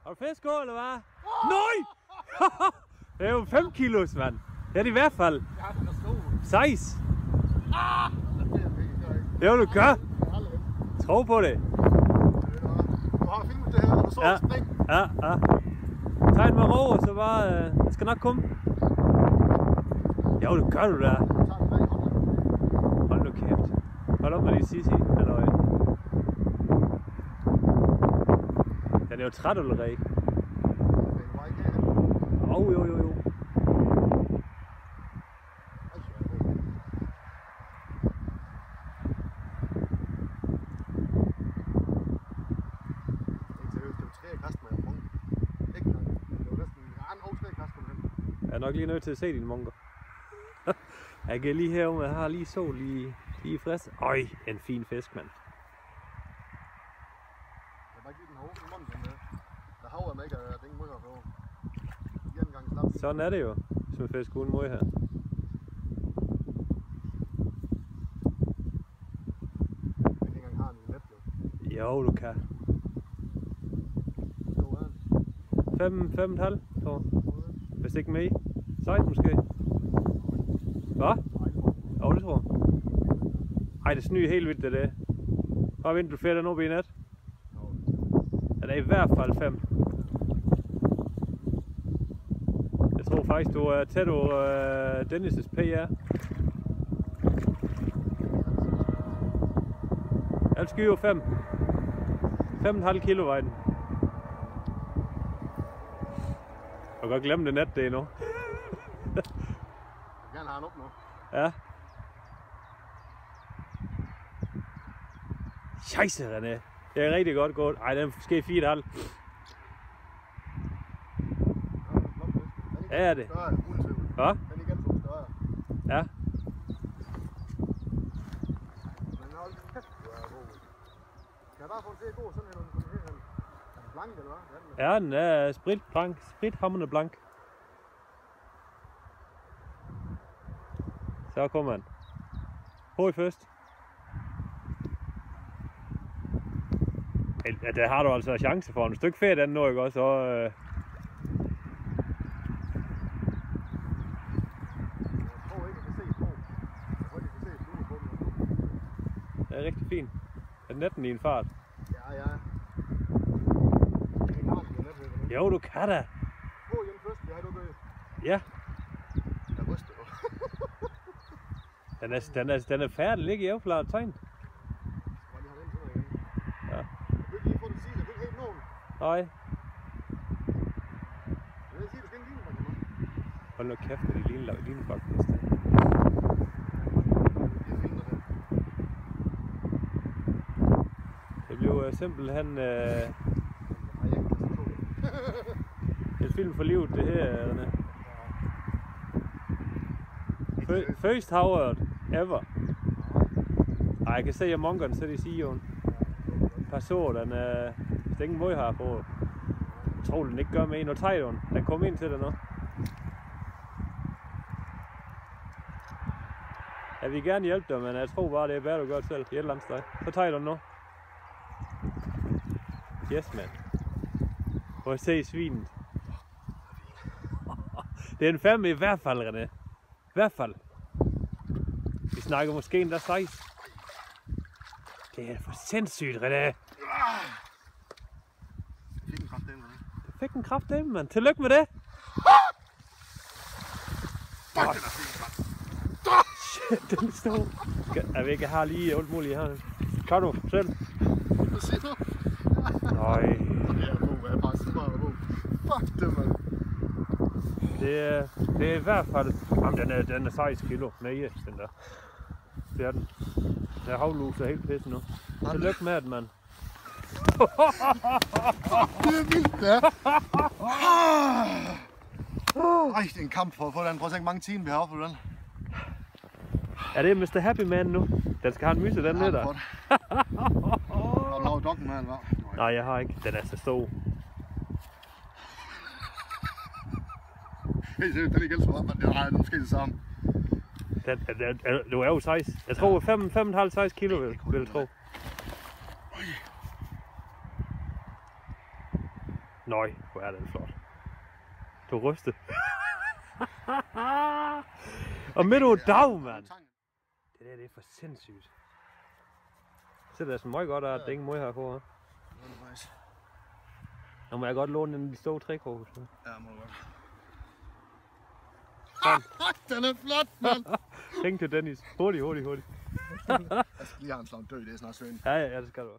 Har du fisk på, eller hvad? Nej! Det er jo 5 kilos, mand. Det er det i hvert fald. 6. Det er du gør. Tro på det. Du har filmet det her, og du så ja. spring. Ja. Tag med ro, og så bare... det skal nok komme. Jo, det gør du da. Hold nu kæft. Hold op med de sissi, halløj. Den er jo træt allerede. Jo. Jeg er nok lige nødt til at se dine munker. Jeg kan lige herom, jeg har lige sol lige frisk. Øj, en fin fisk, mand. Jeg bare give den hårde i munden, der haver mig ikke, at det ikke må have på. En gang slap. Sådan er det jo, hvis man fisker uden møg her. Jeg kan ikke engang have den i net, jo. Jo, du kan. 5,5, tror jeg. Hvis ikke med. 6 måske. Hvad? Jo, det tror jeg. Ej, det snyder helt vildt, det der. Bare vent, du fælder den op i net. Den er i hvert fald 5. Jeg tror faktisk, du er tæt over Dennis' PR. Jeg skyder jo 5. 5,5 kilo vej den. Jeg kan godt glemme det net, det er nu. Jeg vil gerne have den op nu. Ja. Scheisse, René. Det er rigtig godt gået. Ej, den er måske 4,5. Ja, er det. Større, uden tvivl. Hvad? Den er igen to større. Ja. Men hold kæft, du er god. Kan jeg bare få den til at gå sådan her, når den er blank, eller hvad? Ja, den er sprithamrende blank. Så kommer han. På i først. Ja, der har du altså en chance for en stykke fedt den nu, ikke også? Så, Jeg tror ikke, jeg kan se på. Jeg tror ikke, jeg kan se blod på den. det er rigtig fint. Er netten i en fart? Ja. Jeg kan ikke have den net. Jo, du kan da. Gå hjem først, jeg har du gået. Ja. Jeg ryster jo. Den er færdig, ligger i afklaret tegn. Ja. Jeg vil ikke lige få det sige, jeg vil ikke helt nogen. Nej. Jeg vil sige, du skal ikke ligne mig. Hold nu kæft med de linebakkfisk. Det blev simpelthen et film for livet, det her, René. First Howard ever. Ej, jeg kan se, at munkerne sætter i Sion. Passer, den er ingen måde her på. Jeg tror, den ikke gør med en og tegn. Den kom ind til det nu. Jeg vil gerne hjælpe dig, men jeg tror bare, det er bedre, du gør det selv. Et eller andet sted. Så tager du nu. Yes, man. Prøv at se svinet. Det er en fandme i hvert fald, René. I hvert fald. Vi snakker måske endda 6. Det er for sindssygt, René. Fik en kraft den, René. Du fik en kraft dem, mand. Tillykke med det. Fuck, den er fint, mand. Shit, den stod. Jeg ved ikke, jeg har lige alt muligt her. Kan du selv? Hvad siger du? Nej. Jeg er god, jeg er bare så meget god. Fuck det, mand. Det er i hvert fald... Jamen, den er 6 kilo. Nej, den der. Det er den. Jeg havluser helt pisse nu. Tillykke med det, mand. Det er vildt, det er. Ej, det er en kamp for at få den. Prøv at se, hvor mange timer vi har for den. Er det Mr. Happy Man nu? Den skal have en myse, den der. Har du lavet dokken med, eller hvad? Nej, jeg har ikke. Den er så stor. Helt seriøst, den er ikke helt så meget, men det er måske det samme. Du er jo 6. Jeg tror 5,5-6 kilo, vil jeg tro. Nøj, hvor er den flot. Du ryste. Og midt over dag, mand. Det der, det er for sindssygt. Så det er så meget godt, at det ingen måde her på, her. Nå, må jeg godt låne den, de store trækroger. Ja, må du godt. Den er flot, mand! Ring til Dennis. Hurtigt. Jeg skal lige have en slag død, det er snart synd. Ja, det skal du.